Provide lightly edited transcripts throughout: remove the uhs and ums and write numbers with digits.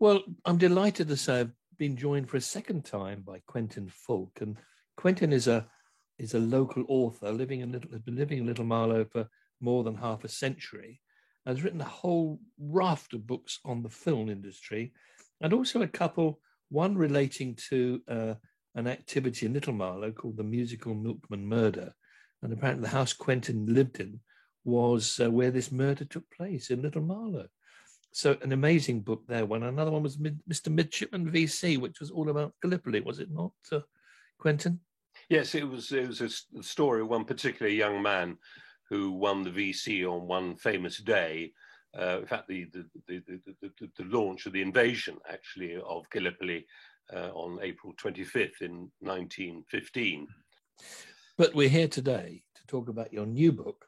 Well, I'm delighted to say I've been joined for a second time by Quentin Falk, and Quentin is a local author has been living in Little Marlow for more than half a century, and has written a whole raft of books on the film industry, and also a couple, one relating to an activity in Little Marlow called the Musical Milkman Murder, and apparently the house Quentin lived in was where this murder took place in Little Marlow. So an amazing book there. One another one was Mr. Midshipman VC, which was all about Gallipoli, was it not, Quentin? Yes, it was. It was a story of one particular young man who won the VC on one famous day. In fact, the launch of the invasion actually of Gallipoli on April 25th in 1915. But we're here today to talk about your new book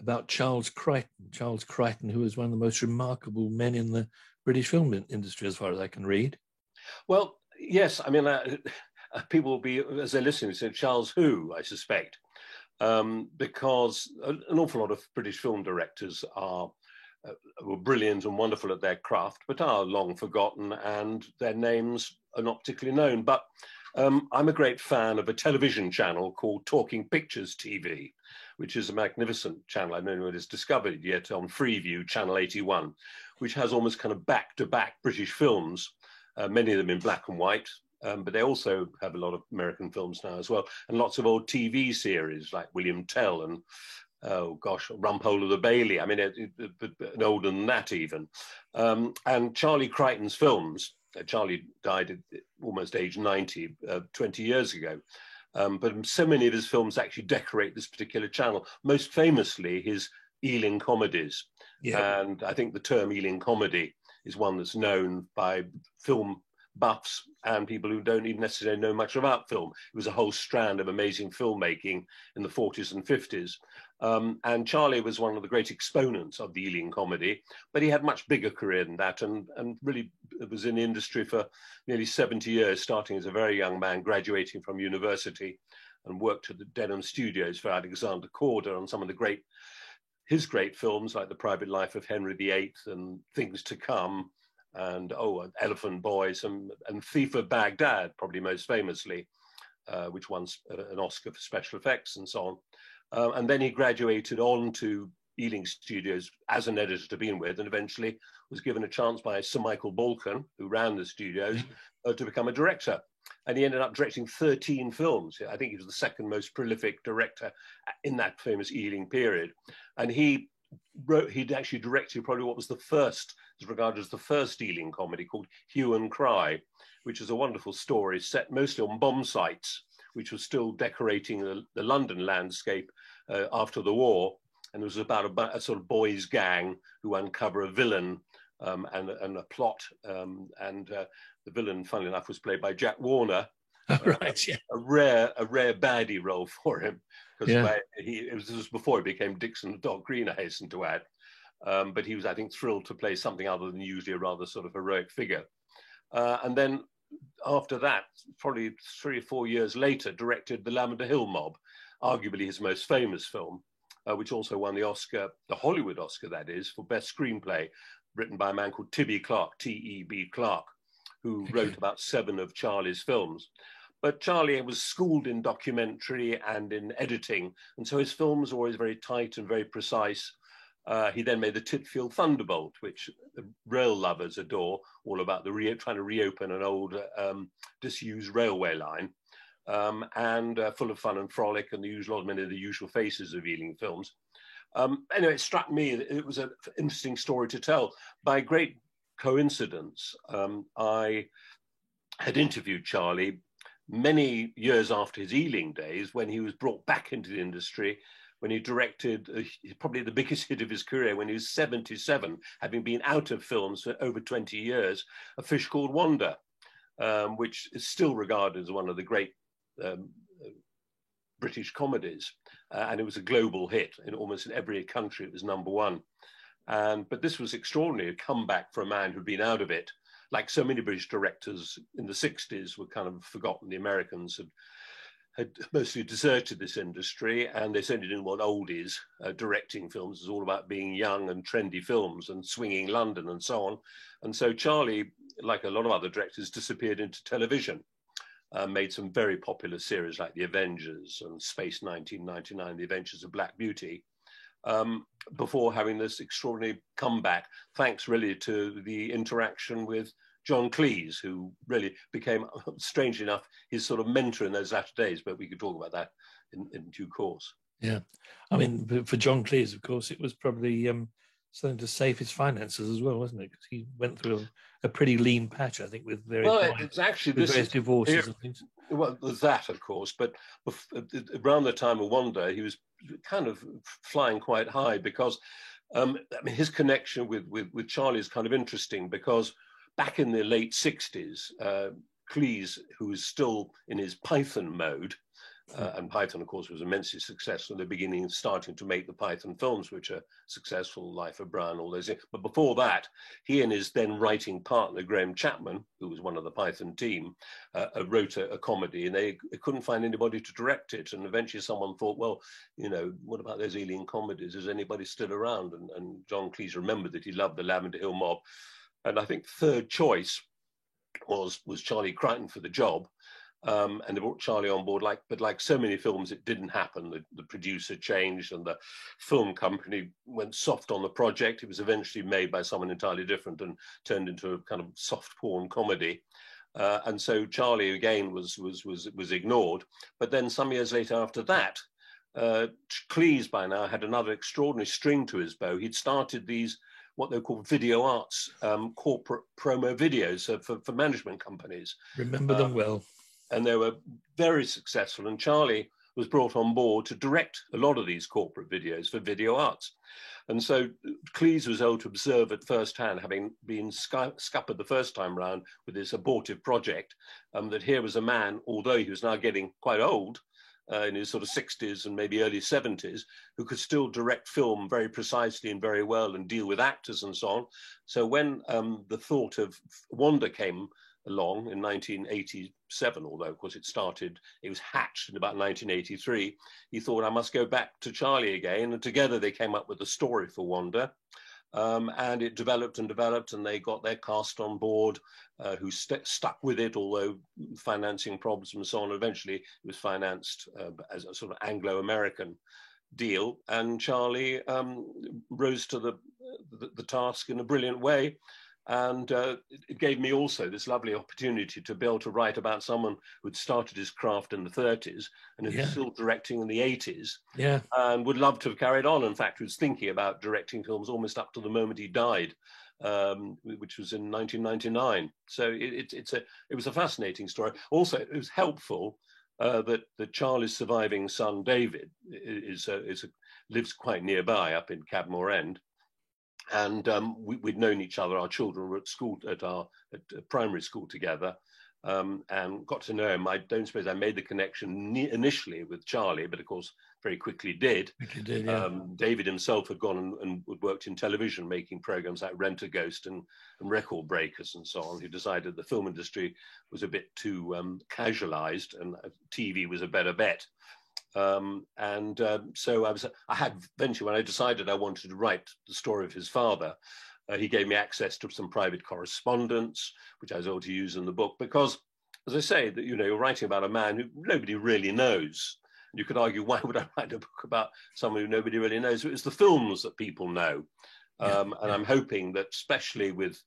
about Charles Crichton. Charles Crichton, who is one of the most remarkable men in the British film industry, as far as I can read. Well, yes. I mean, people will be, as they're listening, say, Charles who, I suspect, because an awful lot of British film directors were brilliant and wonderful at their craft, but are long forgotten and their names are not particularly known. But I'm a great fan of a television channel called Talking Pictures TV, which is a magnificent channel. I don't know anyone has discovered it yet, on Freeview, Channel 81, which has almost kind of back-to-back British films, many of them in black and white, but they also have a lot of American films now as well, and lots of old TV series like William Tell and, oh gosh, Rumpole of the Bailey. I mean, and older than that even. And Charlie Crichton's films, Charlie died at almost age 90, 20 years ago. But so many of his films actually decorate this particular channel, most famously his Ealing comedies. Yeah. And I think the term Ealing comedy is one that's known by film buffs and people who don't even necessarily know much about film. It was a whole strand of amazing filmmaking in the 40s and 50s. And Charlie was one of the great exponents of the Ealing comedy, but he had a much bigger career than that, and really was in the industry for nearly 70 years, starting as a very young man, graduating from university, and worked at the Denham Studios for Alexander Korda on some of his great films like The Private Life of Henry VIII and Things to Come, and Elephant Boys and Thief of Baghdad, probably most famously, which won an Oscar for special effects and so on. And then he graduated on to Ealing Studios as an editor to begin with, and eventually was given a chance by Sir Michael Balcon, who ran the studios, to become a director. And he ended up directing 13 films. I think he was the second most prolific director in that famous Ealing period. And he'd actually directed probably what was the first, as regarded as the first Ealing comedy, called Hue and Cry, which is a wonderful story set mostly on bomb sites, which was still decorating the London landscape after the war. And it was about a sort of boys' gang who uncover a villain and a plot. The villain, funnily enough, was played by Jack Warner. Right, yeah. A rare baddie role for him, because this was before he became Dixon the Dog Green, I hasten to add. But he was, I think, thrilled to play something other than usually a rather sort of heroic figure. And then after that, probably 3 or 4 years later, directed The Lavender Hill Mob, arguably his most famous film, which also won the Oscar, the Hollywood Oscar, that is, for Best Screenplay, written by a man called Tibby Clark, T.E.B. Clark, who wrote about 7 of Charlie's films. But Charlie was schooled in documentary and in editing, and so his films were always very tight and very precise. He then made the Titfield Thunderbolt, which the rail lovers adore, all about trying to reopen an old disused railway line, and full of fun and frolic and many of the usual faces of Ealing films. Anyway, it struck me that it was an interesting story to tell. By great coincidence, I had interviewed Charlie many years after his Ealing days, when he was brought back into the industry, when he directed probably the biggest hit of his career when he was 77, having been out of films for over 20 years, A Fish Called Wanda, which is still regarded as one of the great British comedies. And it was a global hit. In almost every country, it was #1. But this was extraordinary, a comeback for a man who'd been out of it. Like so many British directors in the 60s were kind of forgotten. The Americans had mostly deserted this industry, and they certainly didn't want oldies directing films. It was all about being young and trendy films and swinging London and so on. And so Charlie like a lot of other directors, disappeared into television. Made some very popular series like The Avengers and Space 1999, The Adventures of Black Beauty, before having this extraordinary comeback, thanks really to the interaction with John Cleese, who really became, strangely enough, his sort of mentor in those latter days, but we could talk about that in due course. Yeah. I mean, for John Cleese, of course, it was probably something to save his finances as well, wasn't it? Because he went through a pretty lean patch, I think, with various, it's actually with various divorces and things. Well, there's that, of course, but around the time of Wonder, he was kind of flying quite high because I mean, his connection with Charlie is kind of interesting because back in the late 60s, Cleese, who was still in his Python mode, and Python, of course, was immensely successful in the beginning, starting to make the Python films, which are successful, Life of Brian, all those things. But before that, he and his then writing partner, Graham Chapman, who was one of the Python team, wrote a comedy, and they couldn't find anybody to direct it. And eventually someone thought, well, you know, what about those alien comedies? Is anybody still around? And John Cleese remembered that he loved the Lavender Hill Mob. And I think third choice was Charlie Crichton for the job. And they brought Charlie on board, but like so many films, it didn't happen. The producer changed and the film company went soft on the project. It was eventually made by someone entirely different and turned into a kind of soft porn comedy. And so Charlie again was ignored. But then some years later after that, Cleese by now had another extraordinary string to his bow. He'd started these what they call video arts, corporate promo videos for management companies. Remember them well. And they were very successful. And Charlie was brought on board to direct a lot of these corporate videos for video arts. And so Cleese was able to observe at first hand, having been scuppered the first time round with this abortive project, that here was a man, although he was now getting quite old, in his sort of 60s and maybe early 70s, who could still direct film very precisely and very well and deal with actors and so on. So when the thought of Wonder came along in 1987, although of course it was hatched in about 1983, he thought, I must go back to Charlie again. And together they came up with a story for Wonder. And it developed and developed, and they got their cast on board, who stuck with it, although financing problems and so on. Eventually, it was financed as a sort of Anglo-American deal, and Charlie rose to the task in a brilliant way. And it gave me also this lovely opportunity to be able to write about someone who'd started his craft in the 30s and who's still directing in the 80s, and would love to have carried on. In fact, was thinking about directing films almost up to the moment he died, which was in 1999. So it was a fascinating story. Also, it was helpful that Charlie's surviving son, David, lives quite nearby up in Cadmore End. And we'd known each other. Our children were at school at primary school together, and got to know him. I don't suppose I made the connection initially with Charlie, but of course very quickly did. David himself had gone and worked in television, making programs like Rent a Ghost and Record Breakers and so on. He decided the film industry was a bit too casualized, and TV was a better bet. So I had eventually, when I decided I wanted to write the story of his father, he gave me access to some private correspondence, which I was able to use in the book, because, as I say, that you're writing about a man who nobody really knows. You could argue, why would I write a book about someone who nobody really knows? It's the films that people know. And I'm hoping that, especially with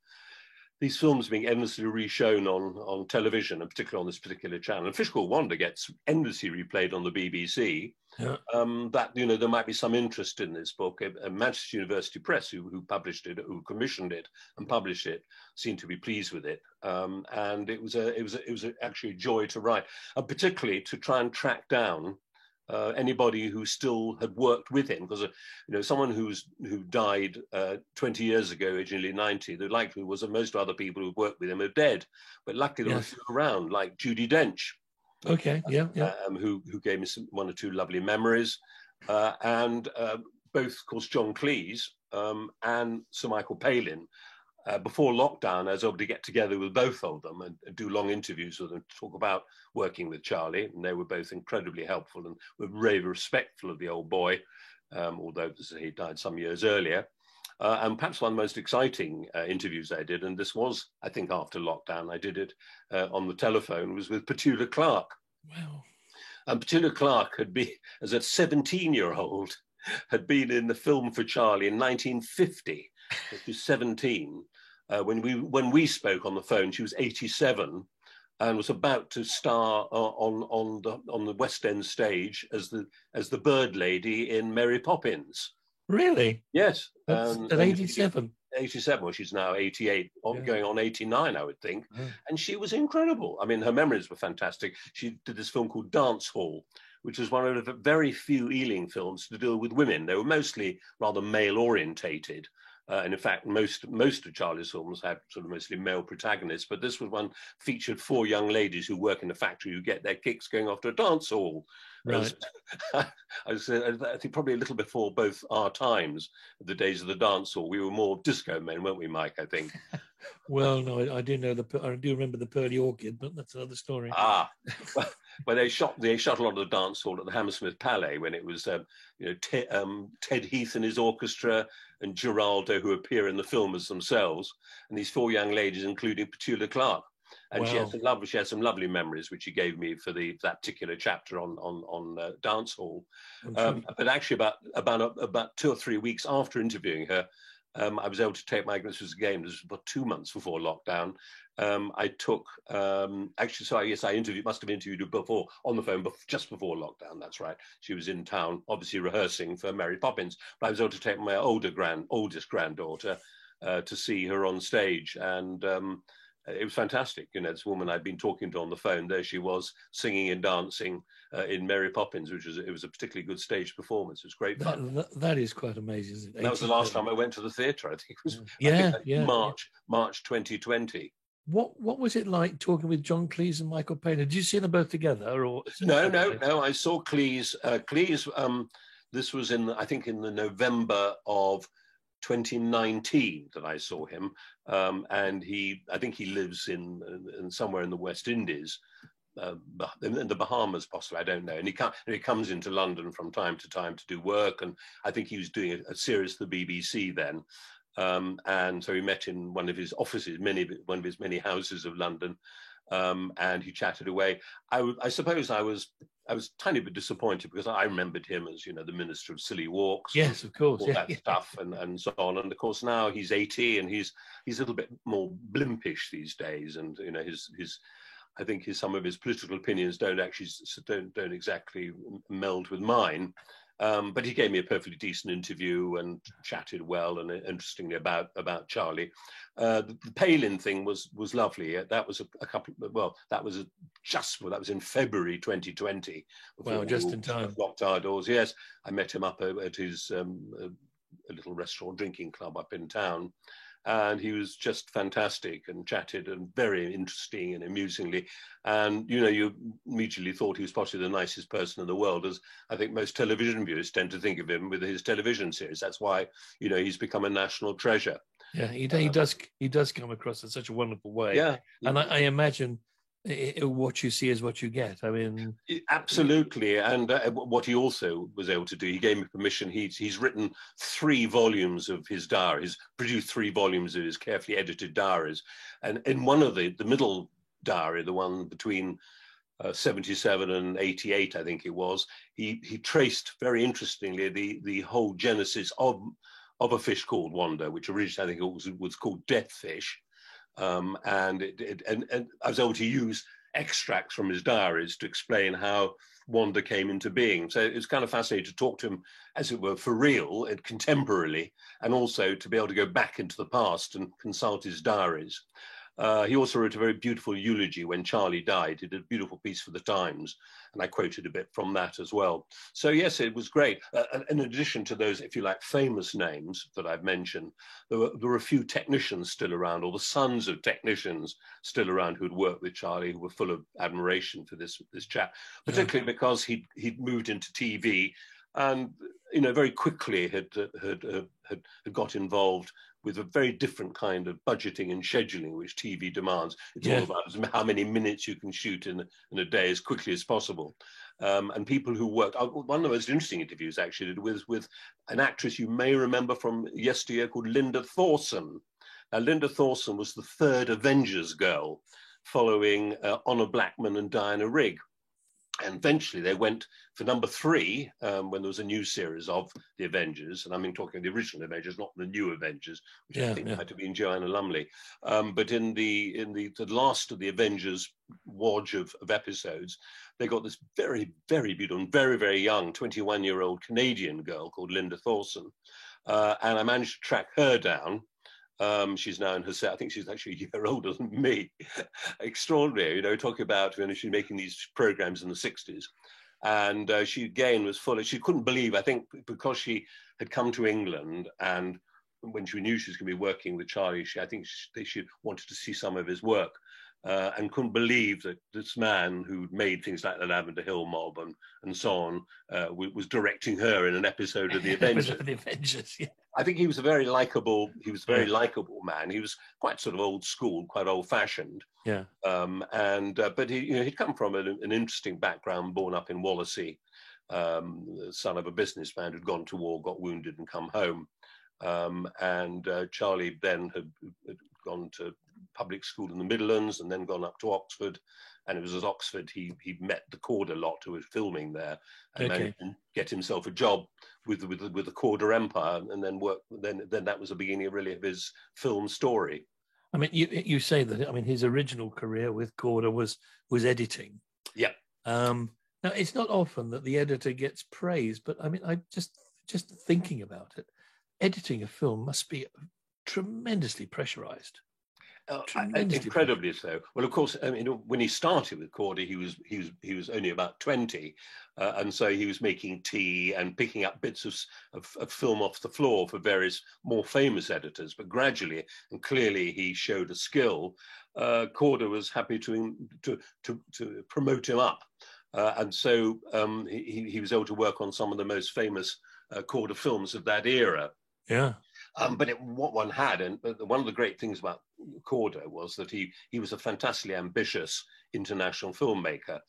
these films being endlessly reshown on television, and particularly on this particular channel, and Fish Called Wanda gets endlessly replayed on the BBC, that there might be some interest in this book. Manchester University Press, who published it, who commissioned it and published it, seemed to be pleased with it, and it was actually a joy to write, and particularly to try and track down anybody who still had worked with him, because someone who died 20 years ago, age nearly 90, the likelihood was that most other people who worked with him are dead, but luckily there were a few around, like Judi Dench, who gave me one or two lovely memories, and both, of course, John Cleese and Sir Michael Palin. Before lockdown, I was able to get together with both of them and do long interviews with them to talk about working with Charlie. And they were both incredibly helpful and were very respectful of the old boy, although he died some years earlier. And perhaps one of the most exciting interviews I did, and this was, I think, after lockdown, I did it on the telephone, was with Petula Clark. Wow. And Petula Clark had been, as a 17-year-old, had been in the film for Charlie in 1950. She was 17. When we spoke on the phone, she was 87 and was about to star on the West End stage as the bird lady in Mary Poppins. Really? Yes. At 87. 87, well, she's now 88, going on 89, I would think. Oh. And she was incredible. I mean, her memories were fantastic. She did this film called Dance Hall, which was one of the very few Ealing films to deal with women. They were mostly rather male-orientated. And in fact, most of Charlie's films had sort of mostly male protagonists, but this was one featured 4 young ladies who work in a factory who get their kicks going off to a dance hall. Right. I think probably a little before both our times, the days of the dance hall. We were more disco men, weren't we, Mike? I think. Well, no, I do remember the Pearly Orchid, but that's another story. Well, they shot a lot of the dance hall at the Hammersmith Palais when it was, Ted Heath and his orchestra and Geraldo, who appear in the film as themselves, and these 4 young ladies, including Petula Clark. And wow. She had some lovely memories, which she gave me for that particular chapter on Dance Hall. But actually, about 2 or 3 weeks after interviewing her, I was able to take my This was a game. This was about 2 months before lockdown. I took I must have interviewed her before on the phone, just before lockdown. That's right. She was in town, obviously rehearsing for Mary Poppins. But I was able to take my oldest granddaughter to see her on stage, and it was fantastic. This woman I'd been talking to on the phone, there she was singing and dancing in Mary Poppins, it was a particularly good stage performance. It was great fun. That is quite amazing, isn't it? That was the last time I went to the theatre. I think it was March 2020. What was it like talking with John Cleese and Michael Palin? Did you see them both together, or no? I saw Cleese. This was in the November of 2019 that I saw him, and I think he lives in somewhere in the West Indies, in the Bahamas possibly, I don't know. And he comes into London from time to time to do work, and I think he was doing a series for the BBC then. And so we met in one of his offices, one of his many houses of London, and he chatted away. I suppose I was a tiny bit disappointed because I remembered him as, the Minister of Silly Walks. Yes, of course. All that stuff and so on. And of course now he's 80 and he's a little bit more blimpish these days. And, I think some of his political opinions don't exactly meld with mine. But he gave me a perfectly decent interview and chatted well and interestingly about Charlie. The Palin thing was lovely. That was that was in February 2020. Wow, just in time. Locked our doors. Yes, I met him up at his a little restaurant drinking club up in town. And he was just fantastic and chatted and very interesting and amusingly. And, you immediately thought he was possibly the nicest person in the world, as I think most television viewers tend to think of him with his television series. That's why, he's become a national treasure. Yeah, he does come across in such a wonderful way. Yeah. And I imagine what you see is what you get. I mean, absolutely. And what he also was able to do, he gave me permission. He's written 3 volumes of his diaries, produced 3 volumes of his carefully edited diaries. And in one of the middle diary, the one between 77 and 88, I think it was, he traced very interestingly the whole genesis of a fish called Wanda, which originally I think it was called Deathfish. And I was able to use extracts from his diaries to explain how Wanda came into being. So it was kind of fascinating to talk to him, as it were, for real and contemporarily, and also to be able to go back into the past and consult his diaries. He also wrote a very beautiful eulogy when Charlie died. He did a beautiful piece for the Times, and I quoted a bit from that as well. So yes, it was great. In addition to those, if you like, famous names that I've mentioned, there were a few technicians still around, or the sons of technicians still around who'd worked with Charlie, who were full of admiration for this chap, particularly because he'd moved into TV and very quickly had got involved with a very different kind of budgeting and scheduling which TV demands. It's all about how many minutes you can shoot in a day as quickly as possible. And people who worked, one of the most interesting interviews actually did with an actress you may remember from yesteryear called Linda Thorson. Now, Linda Thorson was the third Avengers girl, following Honor Blackman and Diana Rigg. And eventually they went for number 3 when there was a new series of the Avengers, and I mean talking the original Avengers, not the new Avengers, which I think might have been Joanna Lumley. But in the last of the Avengers wodge of episodes, they got this very, very beautiful and very, very young 21-year-old Canadian girl called Linda Thorson, and I managed to track her down. She's now in her set. I think she's actually a year older than me. Extraordinary, talking about when she's making these programs in the 60s. And she again was full of, she couldn't believe, I think because she had come to England, and when she knew she was going to be working with Charlie, she wanted to see some of his work. And couldn't believe that this man who'd made things like the Lavender Hill Mob and so on was directing her in an episode of the Avengers. Yeah. I think he was a very likable. Likable man. He was quite sort of old school, quite old fashioned. Yeah. But he'd come from an interesting background, born up in Wallasey, the son of a businessman who'd gone to war, got wounded, and come home. And Charlie then had gone to public school in the Midlands and then gone up to Oxford, and it was at Oxford he met the Korda lot who was filming there, and managed to get himself a job with the Korda Empire, and then then that was the beginning really of his film story. I mean, you say that, I mean, his original career with Korda was editing. Yeah. Now it's not often that the editor gets praise, but I mean, I just thinking about it, editing a film must be tremendously pressurized. Incredibly so. Well, of course, I mean, when he started with Korda, he was only about 20, and so he was making tea and picking up bits of film off the floor for various more famous editors. But gradually and clearly, he showed a skill. Korda was happy to promote him up, and so he was able to work on some of the most famous Korda films of that era. Yeah. But what one had, and one of the great things about Korda was that he was a fantastically ambitious international filmmaker,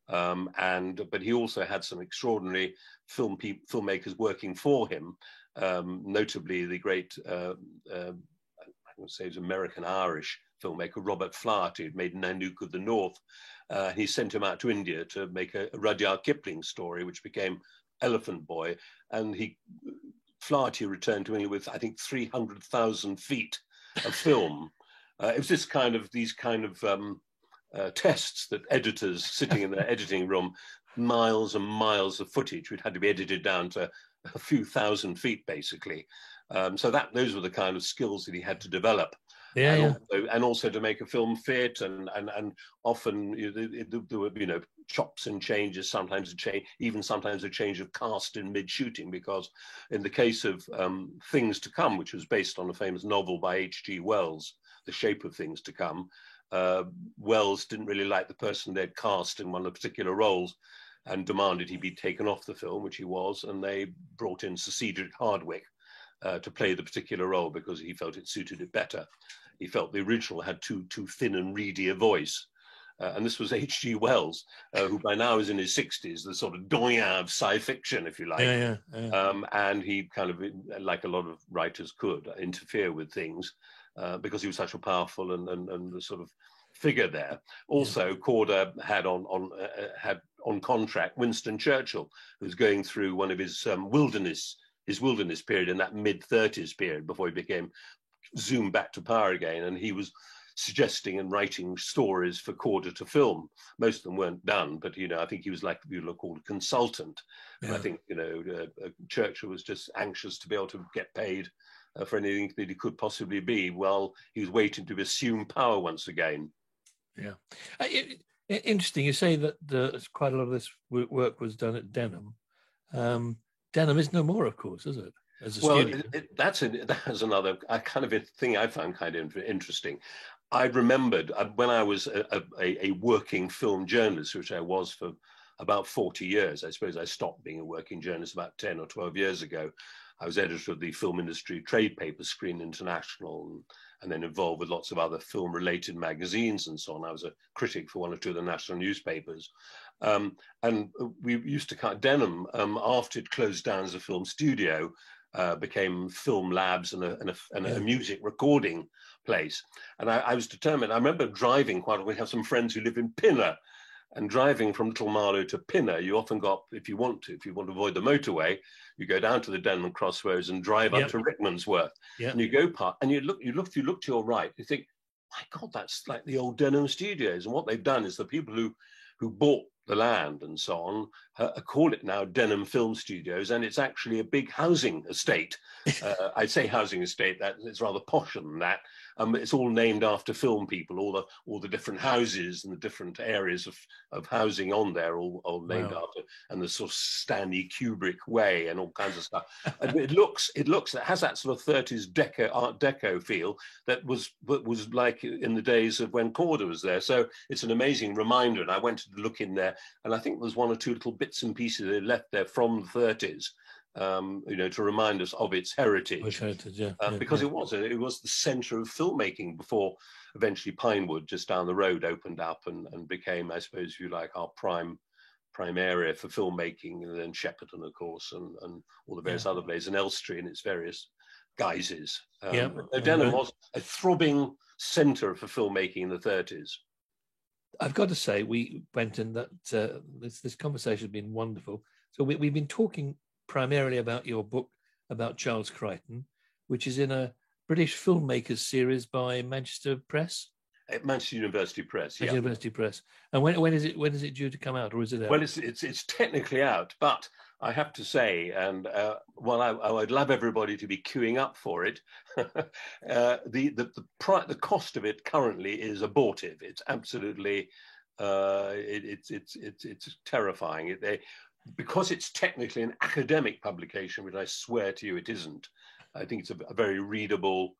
but he also had some extraordinary filmmakers working for him, notably the great, I would say, it was American-Irish filmmaker Robert Flaherty, who made Nanook of the North. He sent him out to India to make a Rudyard Kipling story, which became Elephant Boy, and Flaherty returned to England with, I think, 300,000 feet of film. It was these kind of tests that editors sitting in their editing room, miles and miles of footage, which had to be edited down to a few thousand feet, basically. So those were the kind of skills that he had to develop. Yeah, and also to make a film fit, and often there were chops and changes, sometimes a change of cast in mid-shooting, because in the case of Things to Come, which was based on a famous novel by H.G. Wells, The Shape of Things to Come, Wells didn't really like the person they'd cast in one of the particular roles and demanded he be taken off the film, which he was, and they brought in Sir Cedric Hardwicke to play the particular role because he felt it suited it better. He felt the original had too thin and reedy a voice. And this was H.G. Wells, who by now is in his 60s, the sort of doyen of sci fiction, if you like. Yeah. And he kind of, like a lot of writers could, interfere with things because he was such a powerful and the sort of figure there. Also, Korda had on contract Winston Churchill, who was going through one of his wilderness period in that mid-30s period before he became zoomed back to power again, and he was suggesting and writing stories for Korda to film. Most of them weren't done, but I think he was like called a consultant. Yeah. And I think Churchill was just anxious to be able to get paid for anything that he could possibly be, while he was waiting to assume power once again. Yeah, interesting. You say that quite a lot of this work was done at Denham. Denham is no more, of course, is it? That's another kind of a thing I found kind of interesting. I remembered when I was a working film journalist, which I was for about 40 years. I suppose I stopped being a working journalist about 10 or 12 years ago. I was editor of the film industry trade paper Screen International, and then involved with lots of other film-related magazines and so on. I was a critic for one or two of the national newspapers. And we used to cut Denham, after it closed down as a film studio, became film labs and a music recording place. And I was determined. I remember driving quite. We have some friends who live in Pinner, and driving from Little Marlow to Pinner, you often got, if you want to avoid the motorway, you go down to the Denham Crossroads and drive up to Rickmansworth. And you go past, and you look to your right, you think, my God, that's like the old Denham Studios. And what they've done is the people who bought the land and so on call it now Denham Film Studios, and it's actually a big housing estate. I'd say housing estate, that it's rather posher than that. It's all named after film people, all the different houses and the different areas of housing on there, all named after, and the sort of Stanley Kubrick way and all kinds of stuff. And it has that sort of 30s Art Deco feel that was like in the days of when Korda was there. So it's an amazing reminder. And I went to look in there, and I think there's one or two little bits and pieces they left there from the 30s. To remind us of its heritage. Because it was the centre of filmmaking before eventually Pinewood, just down the road, opened up and became, I suppose, if you like, our prime area for filmmaking, and then Shepperton, of course, and all the various other places, and Elstree in its various guises. Denham was a throbbing centre for filmmaking in the 30s. I've got to say, Quentin, that this conversation has been wonderful. So we've been talking primarily about your book about Charles Crichton, which is in a British filmmakers series by Manchester Press. Manchester University Press, yeah. University Press. And when is it due to come out, or is it out? Well, it's technically out, but I have to say, and while I would love everybody to be queuing up for it, the cost of it currently is abortive. It's absolutely, it's terrifying. Because it's technically an academic publication, which I swear to you it isn't. I think it's a very readable,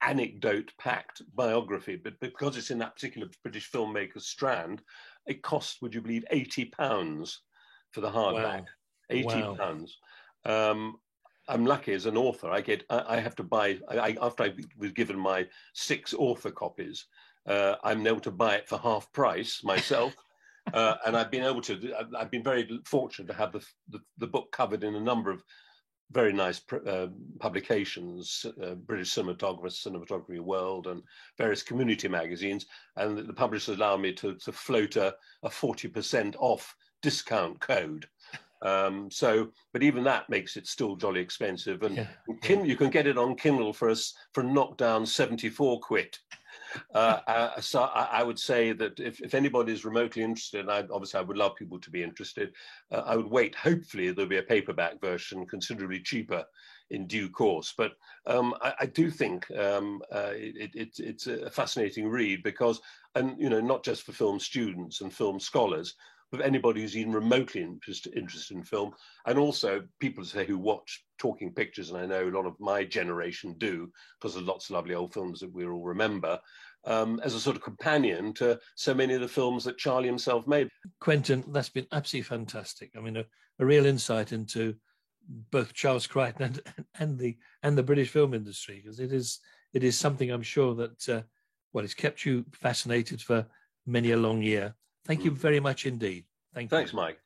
anecdote-packed biography, but because it's in that particular British filmmaker strand, it costs, would you believe, £80 for the hardback. £80. I'm lucky as an author. I have to buy, after I was given my 6 author copies, I'm able to buy it for half price myself. And I've been very fortunate to have the book covered in a number of very nice publications, British Cinematography World, and various community magazines. And the publishers allow me to float a 40% off discount code. But even that makes it still jolly expensive. And you can get it on Kindle for knockdown 74 quid. So I would say that if anybody is remotely interested, and obviously I would love people to be interested, I would wait. Hopefully there'll be a paperback version considerably cheaper in due course. But I do think it's a fascinating read because, and not just for film students and film scholars, but anybody who's even remotely interested in film, and also people who watch talking pictures, and I know a lot of my generation do, because there's lots of lovely old films that we all remember, as a sort of companion to so many of the films that Charlie himself made. Quentin, that's been absolutely fantastic. I mean, a real insight into both Charles Crichton and the British film industry, because it is something I'm sure that it's kept you fascinated for many a long year. Thank you very much indeed. Thanks, Mike.